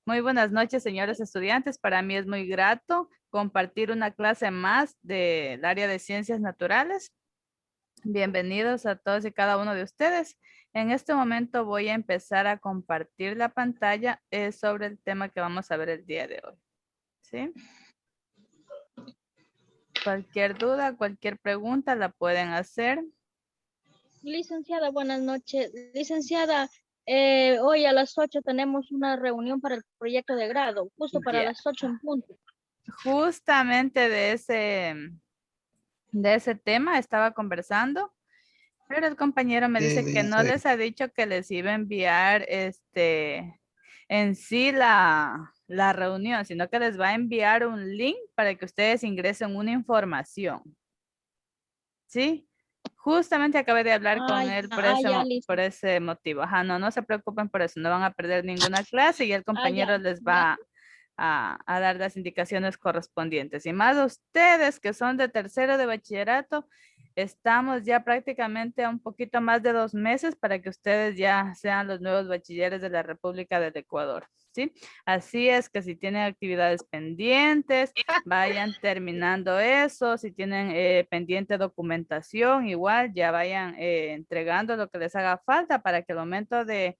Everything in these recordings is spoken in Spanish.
Muy buenas noches, señores estudiantes. Para mí es muy grato compartir una clase más del área de ciencias naturales. Bienvenidos a todos y cada uno de ustedes. En este momento voy a empezar a compartir la pantalla sobre el tema que vamos a ver el día de hoy. ¿Sí? Cualquier duda, cualquier pregunta la pueden hacer. Licenciada, buenas noches. Licenciada, hoy a las 8 tenemos una reunión para el proyecto de grado, justo para Ya. las 8 en punto. Justamente de ese tema estaba conversando. Pero el compañero me ¿Qué dice que no dice? les ha dicho que les iba a enviar en sí la reunión, sino que les va a enviar un link para que ustedes ingresen una información. ¿Sí? Justamente acabé de hablar con él Ya, listo. por ese motivo. Ajá, no se preocupen por eso, no van a perder ninguna clase y el compañero les Ya. va a dar las indicaciones correspondientes. Y más ustedes que son de tercero de bachillerato, estamos ya prácticamente a un poquito más de 2 meses para que ustedes ya sean los nuevos bachilleres de la República del Ecuador. ¿Sí? Así es que si tienen actividades pendientes, vayan terminando eso. Si tienen pendiente documentación, igual ya vayan entregando lo que les haga falta para que al momento de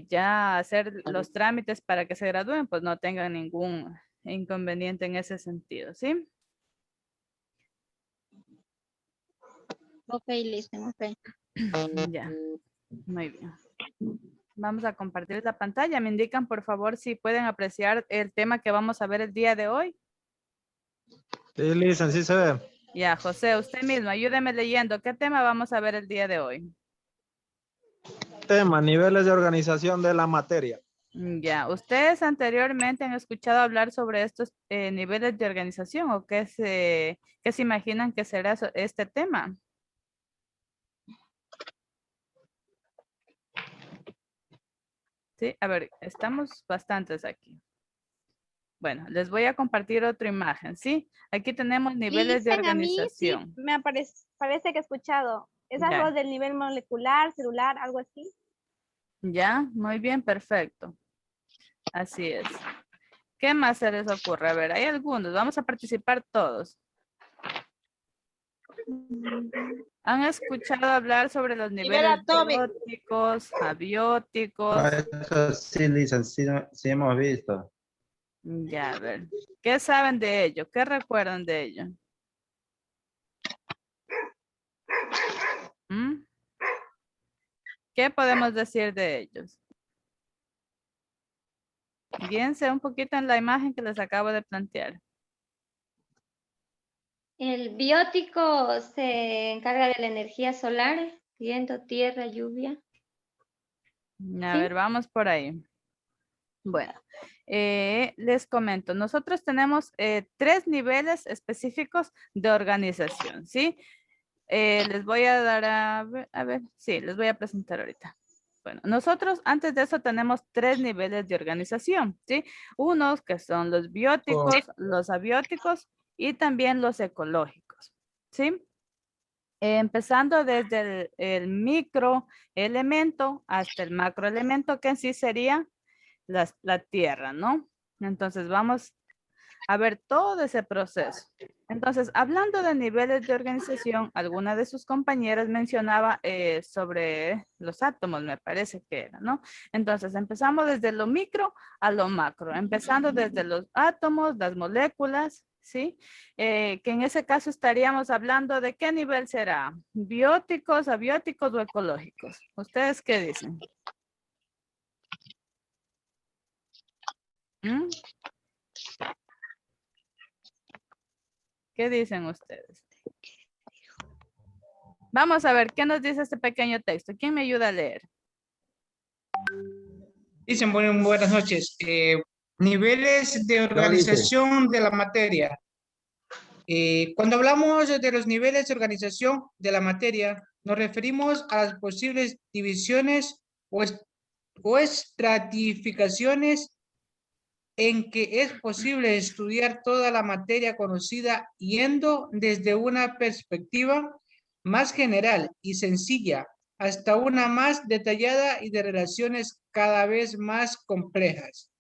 ya hacer los trámites para que se gradúen, pues no tengan ningún inconveniente en ese sentido, ¿sí? Ok, listo, ok. Ya, muy bien. Vamos a compartir la pantalla. Me indican, por favor, si pueden apreciar el tema que vamos a ver el día de hoy. Sí, Lizan, sí se ve. Ya, José, usted mismo, ayúdeme leyendo. ¿Qué tema vamos a ver el día de hoy? Tema, niveles de organización de la materia. Ya, ¿ustedes anteriormente han escuchado hablar sobre estos niveles de organización o qué se imaginan que será este tema? Sí, a ver, estamos bastantes aquí. Bueno, les voy a compartir otra imagen, ¿sí? Aquí tenemos niveles de Dicen a mí, sí, organización. parece que he escuchado. Esas Ya, dos del nivel molecular, celular, algo así. ya, muy bien, perfecto. Así es. ¿Qué más se les ocurre? A ver, hay algunos, vamos a participar todos. ¿Han escuchado hablar sobre los Nivel niveles atómico. bióticos, abióticos? Eso sí, Lizan, sí, sí hemos visto. Ya, a ver. ¿Qué saben de ello? ¿Qué recuerdan de ello? ¿Mm? ¿Qué podemos decir de ellos? Guíense un poquito en la imagen que les acabo de plantear. El biótico se encarga de la energía solar, viento, tierra, lluvia. A ¿Sí? ver, vamos por ahí. Bueno, les comento, nosotros tenemos 3 niveles específicos de organización, ¿sí? Les voy a dar sí, les voy a presentar ahorita. Bueno, nosotros antes de eso tenemos 3 niveles de organización, ¿sí? Unos que son los bióticos, los abióticos y también los ecológicos, ¿sí? Empezando desde el microelemento hasta el macroelemento, que en sí sería la tierra, ¿no? Entonces vamos a ver todo ese proceso. Entonces, hablando de niveles de organización, alguna de sus compañeras mencionaba sobre los átomos, me parece que era, ¿no? Entonces, empezamos desde lo micro a lo macro, empezando desde los átomos, las moléculas, ¿sí? Que en ese caso estaríamos hablando de qué nivel será, bióticos, abióticos o ecológicos. ¿Ustedes qué dicen? ¿Mm? ¿Qué dicen ustedes? Vamos a ver, ¿qué nos dice este pequeño texto? ¿Quién me ayuda a leer? Dicen buenas noches. Niveles de organización de la materia. Cuando hablamos de los niveles de organización de la materia, nos referimos a las posibles divisiones o estratificaciones en que es posible estudiar toda la materia conocida yendo desde una perspectiva más general y sencilla hasta una más detallada y de relaciones cada vez más complejas.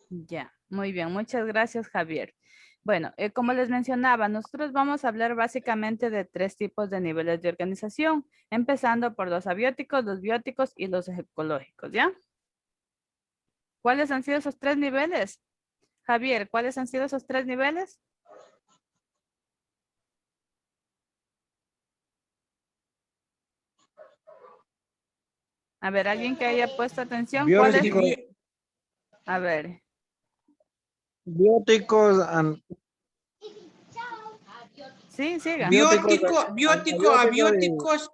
Ya, muy bien. Muchas gracias, Javier. Bueno, como les mencionaba, nosotros vamos a hablar básicamente de 3 tipos de niveles de organización, empezando por los abióticos, los bióticos y los ecológicos, ¿ya? ¿Cuáles han sido esos 3 niveles? Javier, ¿cuáles han sido esos 3 niveles? A ver, alguien que haya puesto atención. ¿Cuál es? Bióticos, A ver, bióticos, sí, siga. Biótico, abióticos abióticos.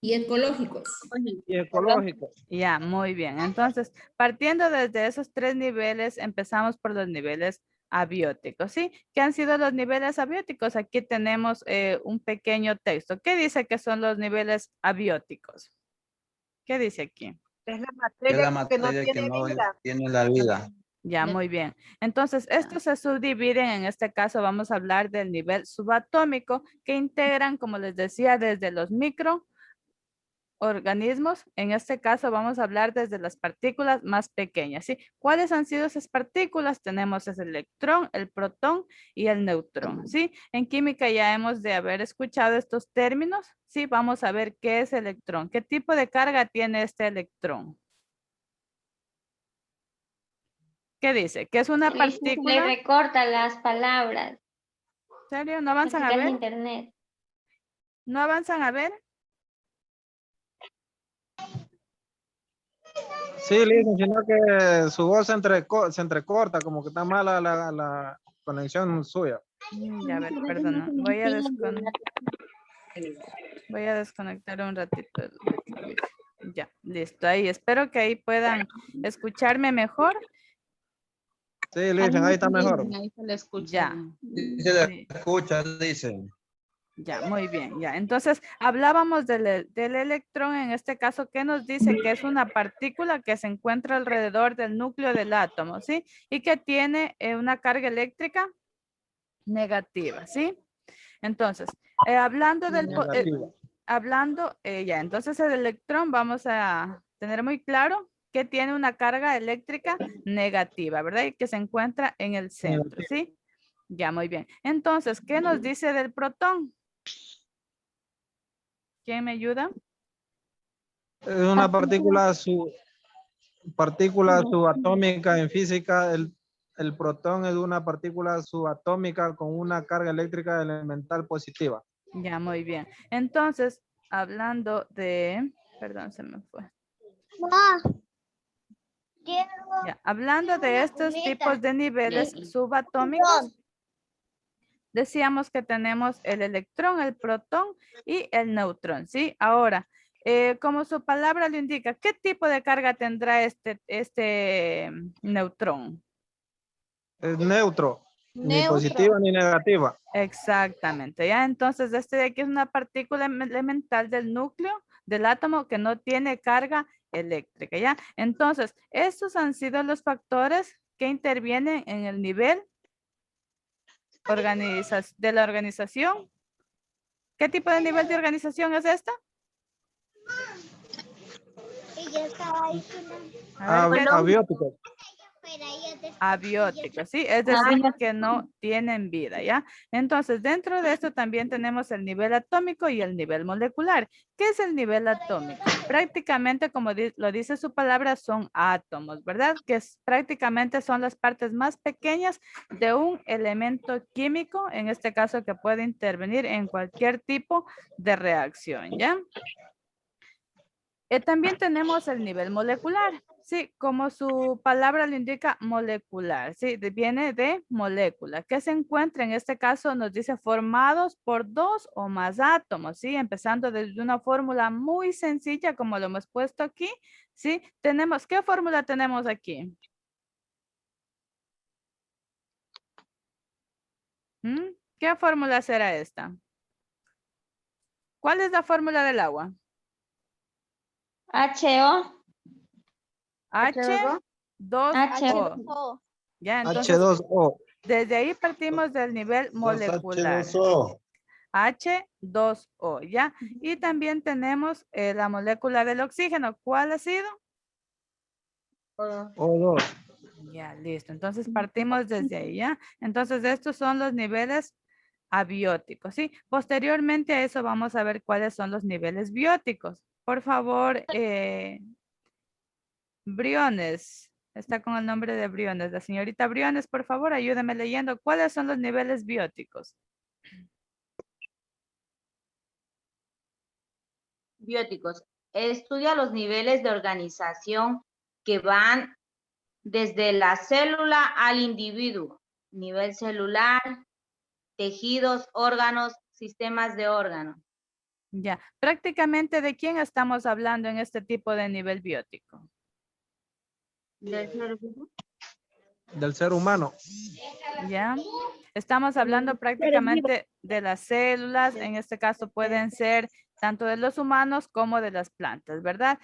Y ecológicos. y ecológicos. Ya, muy bien. Entonces, partiendo desde esos 3 niveles, empezamos por los niveles abióticos, ¿sí? ¿Qué han sido los niveles abióticos? Aquí tenemos un pequeño texto. ¿Qué dice que son los niveles abióticos? ¿Qué dice aquí? Es la Es la materia que no materia que tiene no vida. tiene la vida. Ya, muy bien. Entonces, estos se subdividen, en este caso vamos a hablar del nivel subatómico, que integran, como les decía, desde los microorganismos. En este caso vamos a hablar desde las partículas más pequeñas, ¿sí? ¿Cuáles han sido esas partículas? Tenemos el electrón, el protón y el neutrón, ¿sí? En química ya hemos de haber escuchado estos términos, ¿sí? Vamos a ver qué es electrón. ¿Qué tipo de carga tiene este electrón? ¿Qué dice? ¿Que es una Le partícula? recorta las palabras. ¿En serio? ¿No avanzan a Practicar ver? internet. ¿No avanzan a ver? Sí, Lisa, sino que su voz se entrecorta, como que está mala la conexión suya. Ya, a ver, perdón. Voy a desconectar un ratito el wifi. Ya, listo. Ahí, espero que ahí puedan escucharme mejor. Sí, Lisa, ahí está mejor. Ya. Se le Sí. escucha, dice. Ya, muy bien, ya. Entonces, hablábamos del electrón, en este caso, que nos dice que es una partícula que se encuentra alrededor del núcleo del átomo, ¿sí? Y que tiene una carga eléctrica negativa, ¿sí? Entonces, hablando del... Negativa. Ya, entonces el electrón vamos a tener muy claro que tiene una carga eléctrica negativa, ¿verdad? Y que se encuentra en el centro, ¿sí? Ya, muy bien. Entonces, ¿qué nos dice del protón? ¿Quién me ayuda? Es una partícula subatómica en física. El protón es una partícula subatómica con una carga eléctrica elemental positiva. Ya, muy bien. Entonces, hablando de... Perdón, se me fue. Ya, hablando de estos tipos de niveles subatómicos, decíamos que tenemos el electrón, el protón y el neutrón, ¿sí? Ahora, como su palabra lo indica, ¿qué tipo de carga tendrá este neutrón? Es neutro, ni positiva ni negativa. Exactamente, ¿ya? Entonces, este de aquí es una partícula elemental del núcleo del átomo que no tiene carga eléctrica, ¿ya? Entonces, estos han sido los factores que intervienen en el nivel de la organización. ¿Qué tipo de nivel de organización es esta? A ver, ¿qué- Abióticos. Abióticos, ¿sí? Es decir, que no tienen vida, ¿ya? Entonces, dentro de esto también tenemos el nivel atómico y el nivel molecular. ¿Qué es el nivel atómico? Prácticamente, como lo dice su palabra, son átomos, ¿verdad? Prácticamente son las partes más pequeñas de un elemento químico, en este caso que puede intervenir en cualquier tipo de reacción, ¿ya? También tenemos el nivel molecular, sí, como su palabra lo indica, molecular, sí, viene de molécula, que se encuentra en este caso, nos dice formados por 2 o más átomos, sí, empezando desde una fórmula muy sencilla, como lo hemos puesto aquí, sí, ¿qué fórmula tenemos aquí? ¿Qué fórmula será esta? ¿Cuál es la fórmula del agua? HO. H2O. Ya, entonces, H2O. desde ahí partimos del nivel molecular. H2O. H2O, ¿ya? Y también tenemos la molécula del oxígeno. ¿Cuál ha sido? O2. Ya, Listo, entonces partimos desde ahí, ¿ya? Entonces estos son los niveles abióticos, ¿sí? Posteriormente a eso vamos a ver cuáles son los niveles bióticos. Por favor, Briones, está con el nombre de Briones. La señorita Briones, por favor, ayúdame leyendo cuáles son los niveles bióticos. Bióticos. Estudia los niveles de organización que van desde la célula al individuo. Nivel celular, tejidos, órganos, sistemas de órganos. Ya, prácticamente ¿de quién estamos hablando en este tipo de nivel biótico? Del ser humano. Ya, estamos hablando prácticamente de las células, en este caso pueden ser tanto de los humanos como de las plantas, ¿verdad?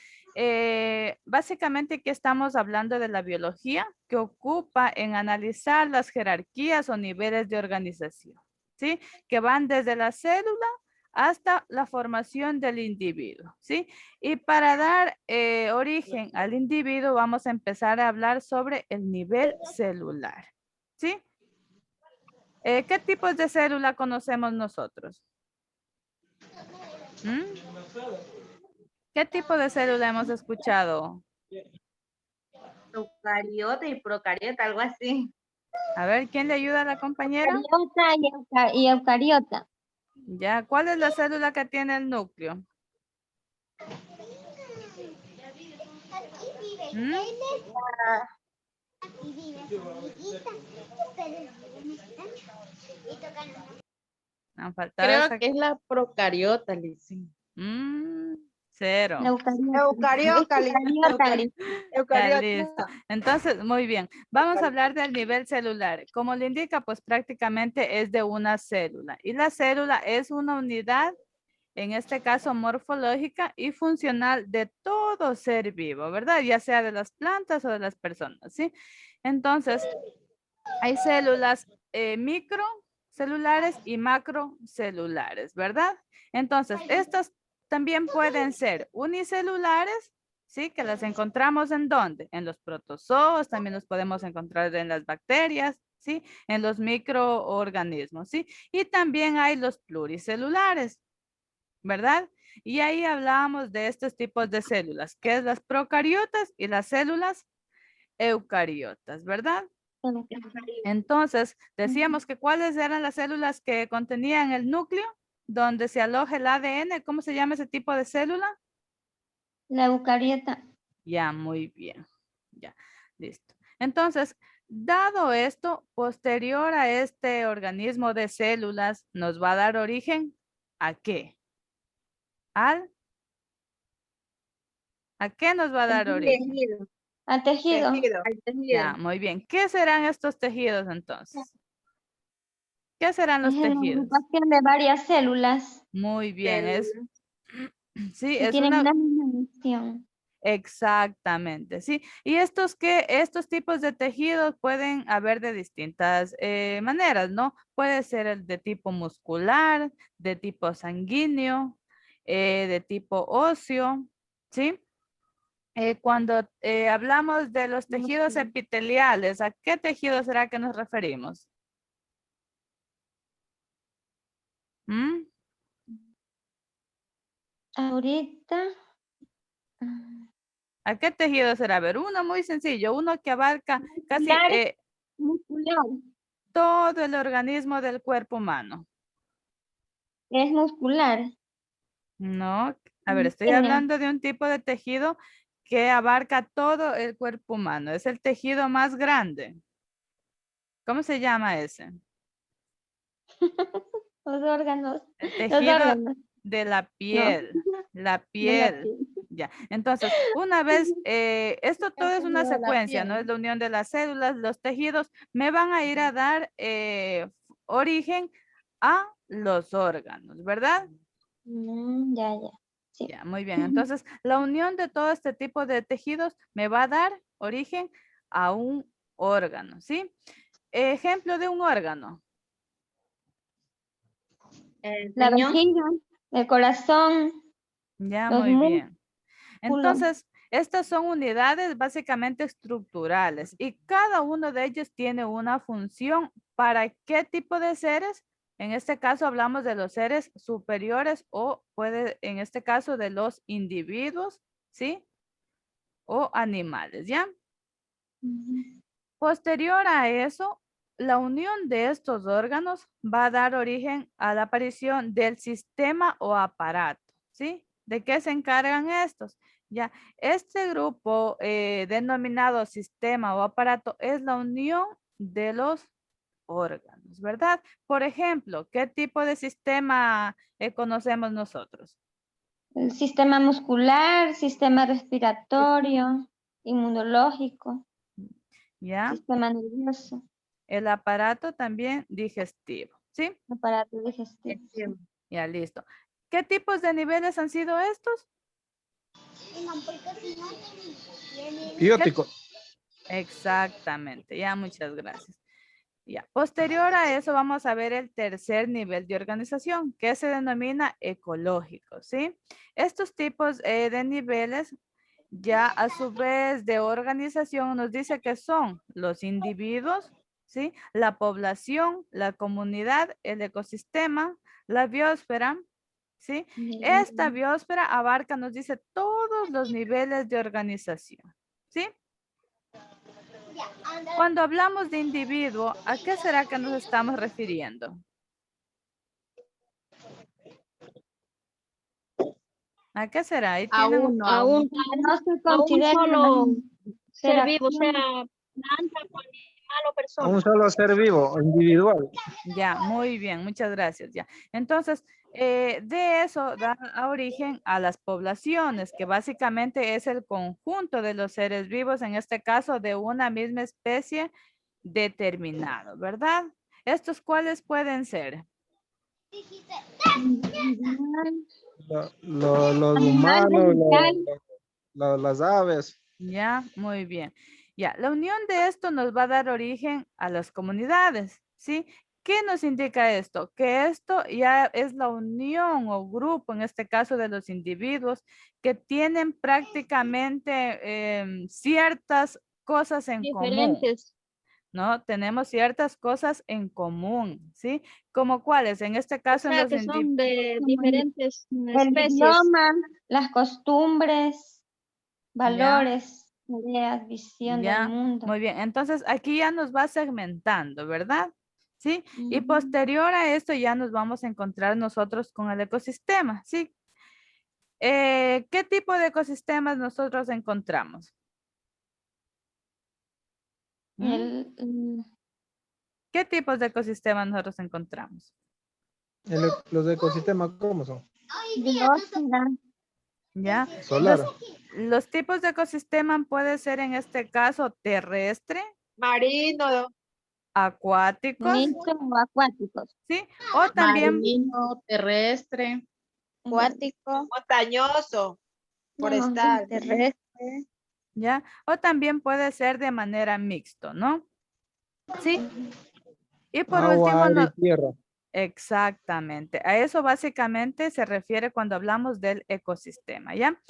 Básicamente aquí estamos hablando de la biología que ocupa en analizar las jerarquías o niveles de organización, ¿sí? Que van desde la célula hasta la formación del individuo, ¿sí? Y para dar origen al individuo vamos a empezar a hablar sobre el nivel celular, ¿sí? ¿Qué tipos de célula conocemos nosotros? ¿Mm? ¿Qué tipo de célula hemos escuchado? Eucariota y procariota, algo así. A ver, ¿quién le ayuda a la compañera? Eucariota y eucariota. Ya, ¿cuál es la célula que tiene el núcleo? ¿Mm? Han faltado Creo esa- que es la procariota, Lizzy. Cero. Eucariota, Ya, listo. Entonces, muy bien. Vamos a hablar del nivel celular. Como le indica, pues prácticamente es de una célula. Y la célula es una unidad, en este caso morfológica y funcional de todo ser vivo, ¿verdad? Ya sea de las plantas o de las personas, ¿sí? Entonces, hay células microcelulares y macrocelulares, ¿verdad? Entonces, estas también pueden ser unicelulares, ¿sí? Que las encontramos ¿en dónde? En los protozoos, también los podemos encontrar en las bacterias, ¿sí? En los microorganismos, ¿sí? Y también hay los pluricelulares, ¿verdad? Y ahí hablábamos de estos tipos de células, que es las procariotas y las células eucariotas, ¿verdad? Entonces, decíamos que cuáles eran las células que contenían el núcleo donde se aloja el ADN. ¿Cómo se llama ese tipo de célula? La eucariota. Ya, muy bien. Ya, listo. Entonces, dado esto, posterior a este organismo de células, nos va a dar origen ¿a qué? ¿A qué nos va a dar origen? Al tejido. Ya, muy bien. ¿Qué serán estos tejidos entonces? ¿Qué serán los Es la tejidos? agrupación de varias células Muy bien, sí, que es tienen una, una misma misión. exactamente, sí. Y estos tipos de tejidos pueden haber de distintas maneras, ¿no? Puede ser el de tipo muscular, de tipo sanguíneo, de tipo óseo, ¿sí? Cuando hablamos de los tejidos epiteliales, ¿a qué tejido será que nos referimos? ¿Mm? Ahorita. ¿A qué tejido será? A ver, uno muy sencillo, uno que abarca casi Muscular. todo el organismo del cuerpo humano. Es muscular. No, a ver, estoy Tiene. hablando de un tipo de tejido que abarca todo el cuerpo humano. Es el tejido más grande. ¿Cómo se llama ese? Los órganos. El Los tejido órganos. de la No. piel. La De la piel. piel. Ya, entonces, una vez, esto todo es una tejido de la secuencia, ¿no? piel. Es la unión de las células, los tejidos, me van a ir a dar origen a los órganos, ¿verdad? Ya. Sí. Ya, muy bien. Entonces, la unión de todo este tipo de tejidos me va a dar origen a un órgano, ¿sí? Ejemplo de un órgano. La vejiga, el corazón, Ya, los muy bien. Entonces, Estas son unidades básicamente estructurales y cada uno de ellos tiene una función. ¿Para qué tipo de seres? En este caso hablamos de los seres superiores o puede, en este caso, de los individuos, ¿sí? O animales, ¿ya? Posterior a eso, la unión de estos órganos va a dar origen a la aparición del sistema o aparato, ¿sí? ¿De qué se encargan estos? Ya, este grupo denominado sistema o aparato es la unión de los órganos, ¿verdad? Por ejemplo, ¿qué tipo de sistema conocemos nosotros? El sistema muscular, sistema respiratorio, inmunológico, ¿Ya? sistema nervioso, El aparato también digestivo, ¿sí? aparato digestivo. Ya, listo. ¿Qué tipos de niveles han sido estos? Biótico. Exactamente, ya, muchas gracias. Ya, posterior a eso vamos a ver el tercer nivel de organización, que se denomina ecológico, ¿sí? Estos tipos de niveles, ya a su vez de organización, nos dice que son los individuos, ¿sí? La población, la comunidad, el ecosistema, la biosfera, ¿sí? Esta biosfera abarca, nos dice, todos los niveles de organización, ¿sí? Cuando hablamos de individuo, ¿a qué será que nos estamos refiriendo? ¿A qué será? Ahí A tienen uno, a un No se a un considera solo ser terapia. vivo, sea planta, animal o A persona. un solo ser vivo, individual. Ya, muy bien, muchas gracias. Ya. Entonces, de eso da origen a las poblaciones, que básicamente es el conjunto de los seres vivos, en este caso de una misma especie determinado, ¿verdad? ¿Estos cuáles pueden ser? Los Animal humanos, vegetal. las aves. Ya, muy bien. Ya, la unión de esto nos va a dar origen a las comunidades, ¿sí? ¿Qué nos indica esto? Que esto ya es la unión o grupo, en este caso de los individuos, que tienen prácticamente ciertas cosas en común, Diferentes. ¿no? Tenemos ciertas cosas en común, ¿sí? ¿Como cuáles? En este O caso, en sea, los que son de Como diferentes el especies. idioma, las costumbres, valores, ideas, visión del Ya, mundo. muy bien. Entonces, aquí ya nos va segmentando, ¿verdad? ¿Sí? Y Ujú. posterior a esto ya nos vamos a encontrar nosotros con el ecosistema, ¿sí? ¿Qué tipo de ecosistemas nosotros encontramos? ¿Mm? ¿Qué tipos de ecosistemas nosotros encontramos? Los ecosistemas, ¿cómo son? Biosfera, ¿Ya? Solar. Los tipos de ecosistema puede ser en este caso terrestre, Marino, acuáticos, mixto o acuáticos. ¿sí? O también, marino, terrestre, Acuático, montañoso, forestal. terrestre. ¿ya? O también puede ser de manera mixto, ¿no? ¿Sí? Y por último, Agua, aire y tierra. exactamente. A eso básicamente se refiere cuando hablamos del ecosistema, ¿ya?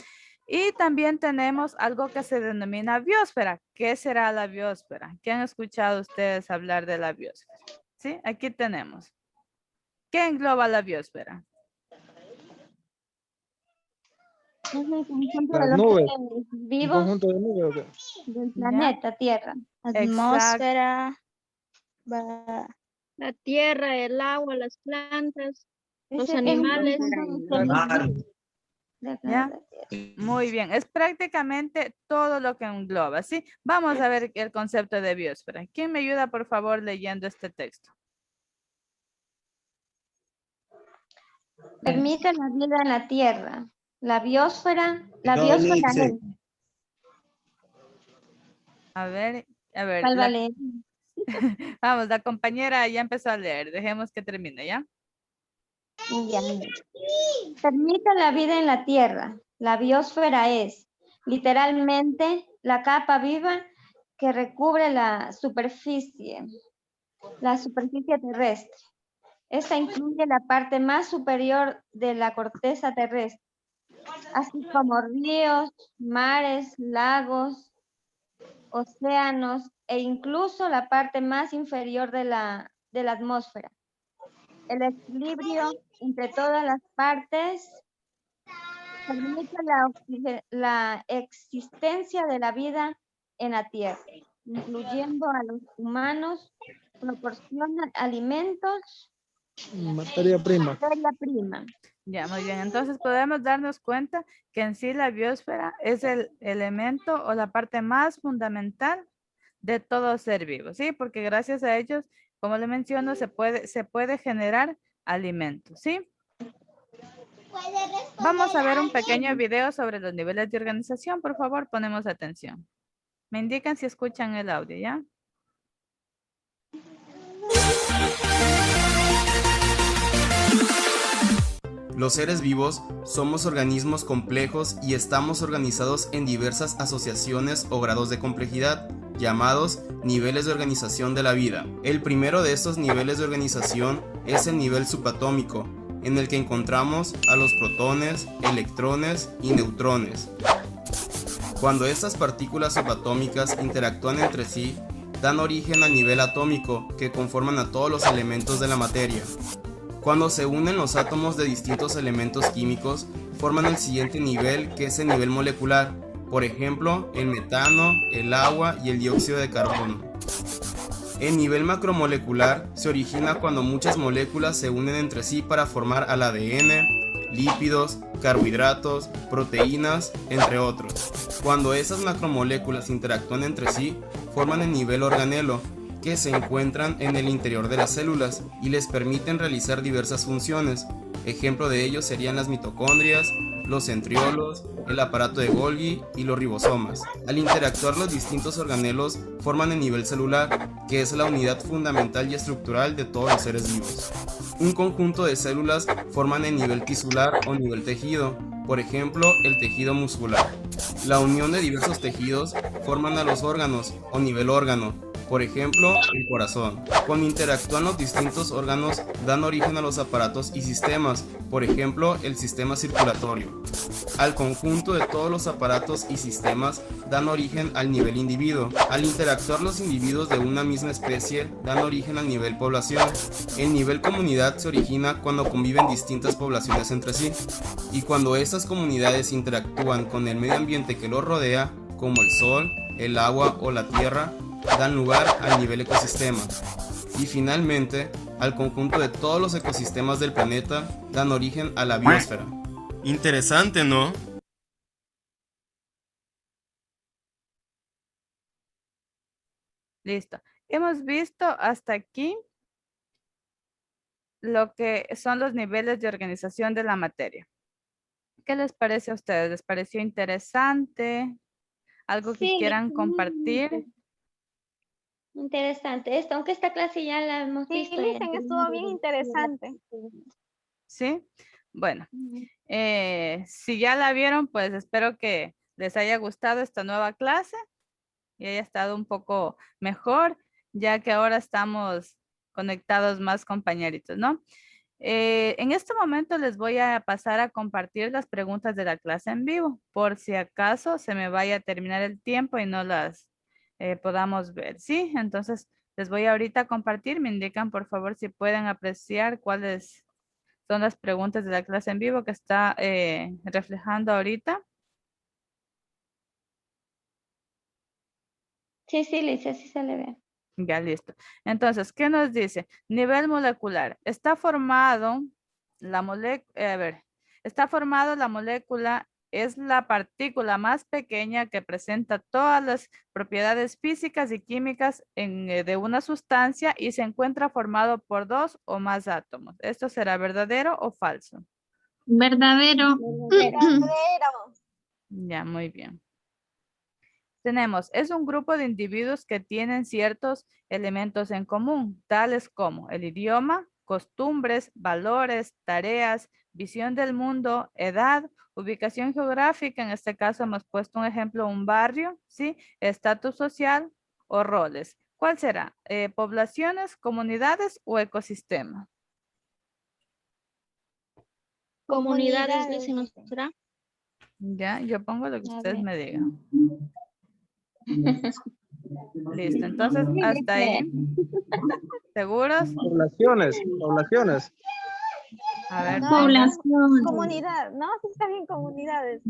Y también tenemos algo que se denomina biosfera. ¿Qué será la biosfera? ¿Qué han escuchado ustedes hablar de la biosfera? ¿Sí? Aquí tenemos. ¿Qué engloba la biosfera? Es un conjunto de Las los nubes. seres Un vivos conjunto de nubes. ¿O qué? del ¿Ya? planeta Tierra. Atmósfera, la tierra, el agua, las plantas, los Ese es un animales. conjunto de seres vivos del ¿Ya? planeta Tierra. Muy bien. Es prácticamente todo lo que engloba, ¿sí? Vamos a ver el concepto de biosfera. ¿Quién me ayuda, por favor, leyendo este texto? Permite la vida en la Tierra. La biosfera es. A ver, ¿Cuál va a leer? vamos, la compañera ya empezó a leer. Dejemos que termine, ¿ya? Ya. Permite la vida en la Tierra. La biosfera es literalmente la capa viva que recubre la superficie terrestre. Esta incluye la parte más superior de la corteza terrestre, así como ríos, mares, lagos, océanos e incluso la parte más inferior de la atmósfera. El equilibrio entre todas las partes permite la existencia de la vida en la Tierra, incluyendo a los humanos, proporciona alimentos, Materia prima. materia prima. Ya, muy bien. Entonces podemos darnos cuenta que en sí la biosfera es el elemento o la parte más fundamental de todo ser vivo, ¿sí? Porque gracias a ellos, como le menciono, se puede generar alimentos, ¿sí? Vamos a ver un pequeño video sobre los niveles de organización. Por favor, ponemos atención. Me indican si escuchan el audio, ¿ya? Los seres vivos somos organismos complejos y estamos organizados en diversas asociaciones o grados de complejidad, llamados niveles de organización de la vida. El primero de estos niveles de organización es el nivel subatómico, en el que encontramos a los protones, electrones y neutrones. Cuando estas partículas subatómicas interactúan entre sí, dan origen al nivel atómico, que conforman a todos los elementos de la materia. Cuando se unen los átomos de distintos elementos químicos, forman el siguiente nivel, que es el nivel molecular, por ejemplo, el metano, el agua y el dióxido de carbono. El nivel macromolecular se origina cuando muchas moléculas se unen entre sí para formar al ADN, lípidos, carbohidratos, proteínas, entre otros. Cuando esas macromoléculas interactúan entre sí, forman el nivel organelo, que se encuentran en el interior de las células y les permiten realizar diversas funciones. Ejemplo de ello serían las mitocondrias, los centriolos, el aparato de Golgi y los ribosomas. Al interactuar los distintos organelos forman el nivel celular, que es la unidad fundamental y estructural de todos los seres vivos. Un conjunto de células forman el nivel tisular o nivel tejido, por ejemplo, el tejido muscular. La unión de diversos tejidos forman a los órganos o nivel órgano, por ejemplo, el corazón. Cuando interactúan los distintos órganos, dan origen a los aparatos y sistemas, por ejemplo, el sistema circulatorio. Al conjunto de todos los aparatos y sistemas dan origen al nivel individuo. Al interactuar los individuos de una misma especie, dan origen al nivel población. El nivel comunidad se origina cuando conviven distintas poblaciones entre sí, y cuando estas comunidades interactúan con el medio ambiente que los rodea, como el sol, el agua o la tierra, dan lugar al nivel ecosistema. Y finalmente, al conjunto de todos los ecosistemas del planeta, dan origen a la biosfera. Interesante, ¿no? Listo. Hemos visto hasta aquí lo que son los niveles de organización de la materia. ¿Qué les parece a ustedes? ¿Les pareció interesante? ¿Algo que Sí, quieran muy compartir? interesante esto, aunque esta clase ya la hemos Sí, visto. listen, estuvo bien interesante. ¿Sí? Bueno, si ya la vieron, pues espero que les haya gustado esta nueva clase y haya estado un poco mejor, ya que ahora estamos conectados más compañeritos, ¿no? En este momento les voy a pasar a compartir las preguntas de la clase en vivo, por si acaso se me vaya a terminar el tiempo y no las podamos ver, ¿sí? Entonces les voy ahorita a compartir, me indican por favor si pueden apreciar cuáles son las preguntas de la clase en vivo que está reflejando ahorita. Sí, sí, Licia, sí se le ve. Ya, listo. Entonces, ¿qué nos dice? Nivel molecular. Está formado la molécula, es la partícula más pequeña que presenta todas las propiedades físicas y químicas de una sustancia y se encuentra formado por 2 o más átomos. ¿Esto será verdadero o falso? Verdadero. Verdadero. Ya, muy bien. Tenemos, es un grupo de individuos que tienen ciertos elementos en común, tales como el idioma, costumbres, valores, tareas, visión del mundo, edad, ubicación geográfica, en este caso hemos puesto un ejemplo, un barrio, ¿sí? Estatus social o roles. ¿Cuál será? ¿Poblaciones, comunidades o ecosistema? Comunidades, dicen, ¿no será? Ya, yo pongo lo que A ustedes ver. me digan. Listo, entonces hasta ahí. ¿Seguros? Poblaciones. A ver, No, pongan. Población. comunidad. No, sí está bien, comunidades.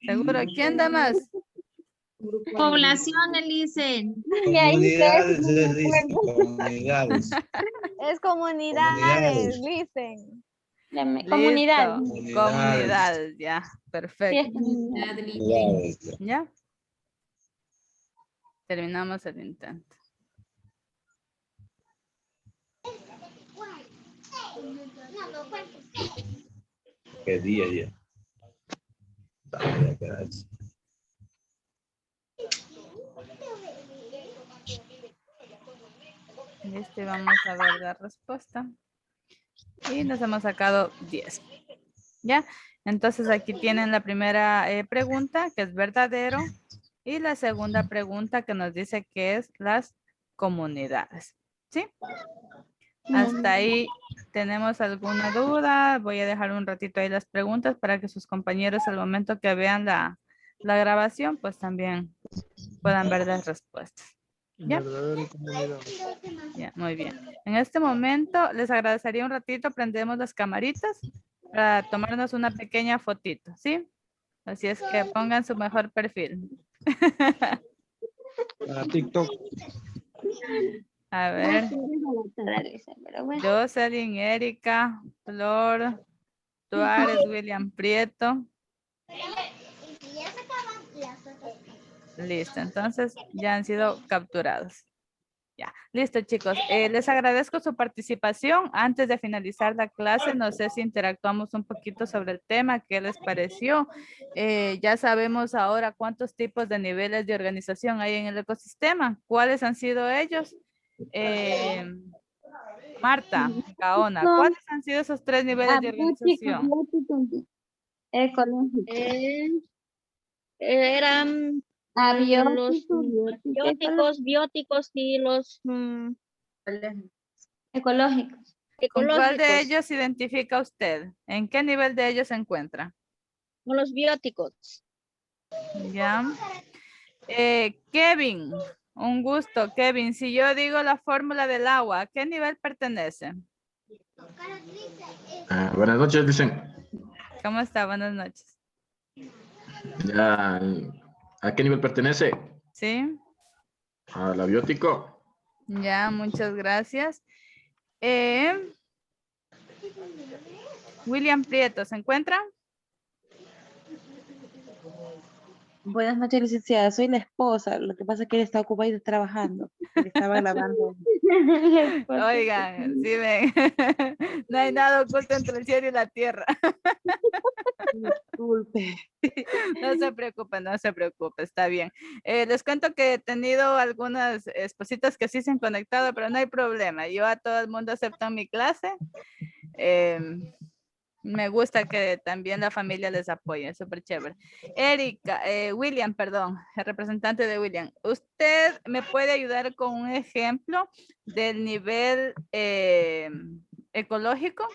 ¿Seguro? ¿Quién da más? Población, Elisen. Y ahí ustedes Comunidades, no me dice, acuerdo. comunidades. Es comunidades, Comunidades. dicen. Comunidad. Listo. Comunidades, ya. Sí, Perfecto. es comunidad. Comunidades. ¿Ya? Terminamos el intento. ¿Qué día ya? Sabía que era eso. Listo, y vamos a ver la respuesta. Y nos hemos sacado 10. ¿Ya? Entonces aquí tienen la primera pregunta, que es verdadero. Y la segunda pregunta que nos dice que es las comunidades. ¿Sí? Hasta ahí, ¿tenemos alguna duda? Voy a dejar un ratito ahí las preguntas para que sus compañeros al momento que vean la grabación, pues también puedan ver las respuestas. ¿Ya? Verdadero y comunidad. Ya, muy bien. En este momento les agradecería un ratito, prendemos las camaritas para tomarnos una pequeña fotito, ¿sí? Así es que pongan su mejor perfil. Para TikTok. A ver. Pero bueno. Jocelyn, Erika, Flor, Tuárez, William Prieto. Listo, entonces ya han sido capturados. Ya, listo chicos. Les agradezco su participación. Antes de finalizar la clase, no sé si interactuamos un poquito sobre el tema, qué les pareció. Ya sabemos ahora cuántos tipos de niveles de organización hay en el ecosistema. ¿Cuáles han sido ellos? Marta, Gaona, ¿cuáles han sido esos 3 niveles de organización? Ecológico. Eran los bióticos, bióticos y los Ecológicos. ¿Con cuál de ecológicos. ellos se identifica usted? ¿En qué nivel de ellos se encuentra? Con los bióticos. Ya. Kevin, un gusto, Kevin. Si yo digo la fórmula del agua, ¿a qué nivel pertenece? Buenas noches, dicen. ¿Cómo está? Buenas noches. Ya, ¿a qué nivel pertenece? Sí. Al abiótico. Ya, muchas gracias. William Prieto, ¿se encuentra? Buenas noches, licenciada. Soy la esposa. Lo que pasa es que él está ocupado y está trabajando. Él estaba grabando. Oigan, sí ven. No hay nada oculto entre el cielo y la tierra. Disculpe. No se preocupen, no se preocupe, está bien. Les cuento que he tenido algunas espositas que sí se han conectado, pero no hay problema. Yo a todo el mundo acepto en mi clase. Me gusta que también la familia les apoye, súper chévere. Erika, William, perdón, el representante de William. ¿Usted me puede ayudar con un ejemplo del nivel ecológico?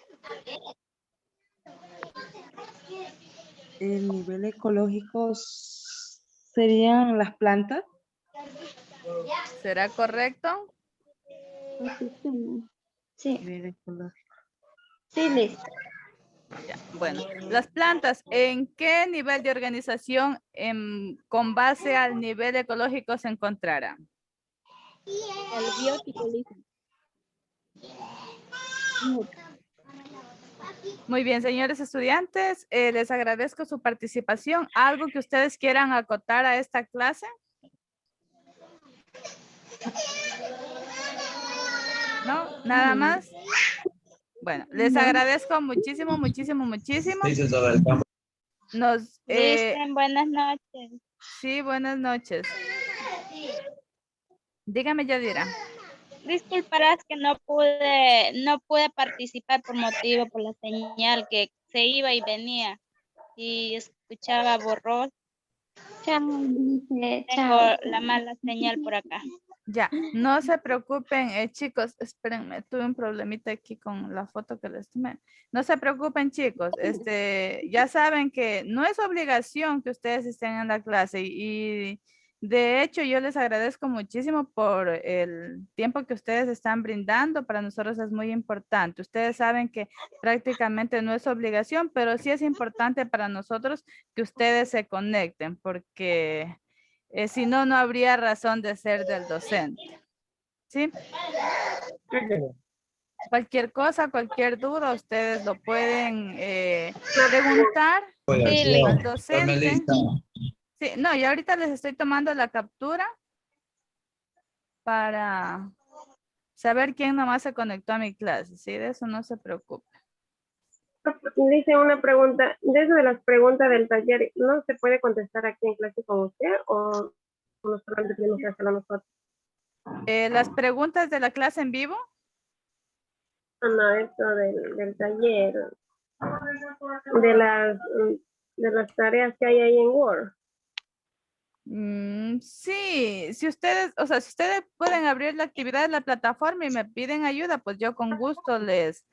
El nivel ecológico serían las plantas. ¿Será correcto? Sí. Nivel ecológico. Sí, listo. Ya, bueno, las plantas, ¿en qué nivel de organización con base al nivel ecológico se encontrarán? El biótico, dicen. Muy bien, señores estudiantes, les agradezco su participación. ¿Algo que ustedes quieran acotar a esta clase? ¿No? ¿Nada más? Bueno, les agradezco muchísimo, muchísimo, muchísimo. Dicen buenas noches. Sí, buenas noches. Dígame, Yadira. Disculparás que no pude participar por la señal que se iba y venía y escuchaba borroso. Chao, dice, Tengo chao. la mala señal por acá. Ya, no se preocupen, chicos, espérenme, tuve un problemita aquí con la foto que les tomé. No se preocupen, chicos, ya saben que no es obligación que ustedes estén en la clase y de hecho yo les agradezco muchísimo por el tiempo que ustedes están brindando, para nosotros es muy importante. Ustedes saben que prácticamente no es obligación, pero sí es importante para nosotros que ustedes se conecten porque... si no, no habría razón de ser del docente. ¿Sí? Cualquier cosa, cualquier duda, ustedes lo pueden preguntar al docente. Sí, no, y ahorita les estoy tomando la captura para saber quién nomás se conectó a mi clase. Sí, de eso no se preocupe. Dice una pregunta, de eso de las preguntas del taller, ¿no se puede contestar aquí en clase con usted o solamente tenemos que hacerlo nosotros? Las preguntas de la clase en vivo. No, esto del taller, de las tareas que hay ahí en Word. Sí, si ustedes, o sea, si ustedes pueden abrir la actividad de la plataforma y me piden ayuda, pues yo con gusto les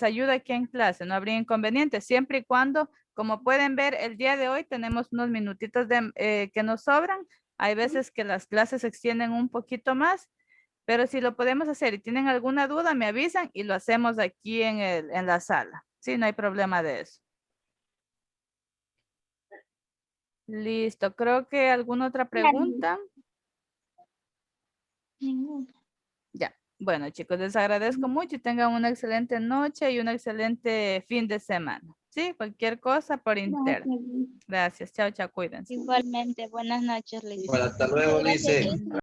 ayudo aquí en clase, no habría inconveniente, siempre y cuando, como pueden ver, el día de hoy tenemos unos minutitos que nos sobran. Hay veces que las clases se extienden un poquito más, pero si lo podemos hacer y tienen alguna duda, me avisan y lo hacemos aquí en la sala. Sí, no hay problema de eso. Listo, creo que alguna otra pregunta. Ninguna. Ya, bueno chicos, les agradezco mucho y tengan una excelente noche y un excelente fin de semana. Sí, cualquier cosa por interno. Gracias, chao, chao, cuídense. Igualmente, buenas noches, Liz. Bueno, hasta luego, Gracias, Lice. Liz.